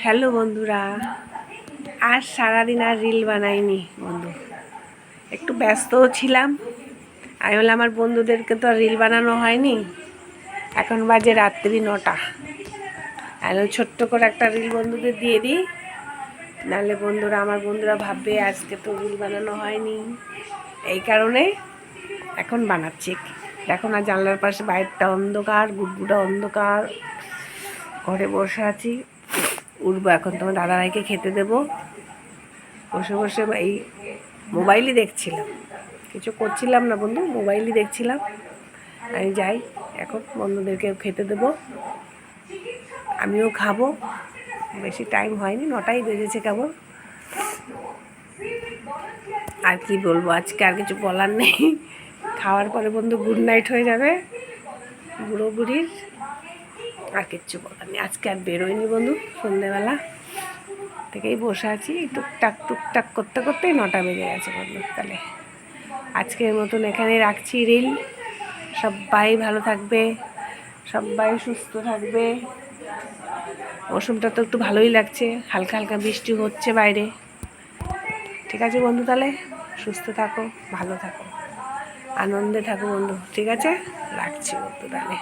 Hello বন্ধুরা, আজ সারাদিন আর রিল বানাইনি বন্ধু, একটু ব্যস্তও ছিলাম। আমি বললাম আমার বন্ধুদেরকে তো আর রিল বানানো হয়নি, এখন বাজে রাত্রি 9টা। আর ওই ছোট্ট করে একটা রিল বন্ধুদের দিয়ে দিই, নাহলে আমার বন্ধুরা ভাববে আজকে তো রিল বানানো হয়নি। এই কারণে এখন বানাচ্ছি। দেখো না, জানলার পাশে বাইরটা অন্ধকার, গুড়গুড়া অন্ধকার, ঘরে বসে আছি। উঠবো এখন, তোমার দাদাভাইকে খেতে দেবো। বসে বসে এই মোবাইলই দেখছিলাম, কিছু করছিলাম না বন্ধু, মোবাইলই দেখছিলাম। আমি যাই এখন, বন্ধুদেরকে খেতে দেবো, আমিও খাবো। বেশি টাইম হয়নি, 9টাই বেজেছে কেবল। আর কি বলবো, আজকে আর কিছু বলার নেই। খাওয়ার পরে বন্ধু গুড নাইট হয়ে যাবে বুড়ো বুড়ির। আর কিচ্ছু বলার নেই, আজকে আর বেরোয়নি বন্ধু। সন্ধ্যেবেলা থেকেই বসে আছি, টুকটাক টুকটাক করতে করতেই 9টা বেজে গেছে বন্ধু। তাহলে আজকের মতন এখানে রাখছি রিল। সবাই ভালো থাকবে, সবাই সুস্থ থাকবে। মৌসুমটা তো একটু ভালোই লাগছে, হালকা হালকা বৃষ্টি হচ্ছে বাইরে। ঠিক আছে বন্ধু, তাহলে সুস্থ থাকো, ভালো থাকো, আনন্দে থাকো বন্ধু। ঠিক আছে, রাখছি বন্ধু তাহলে।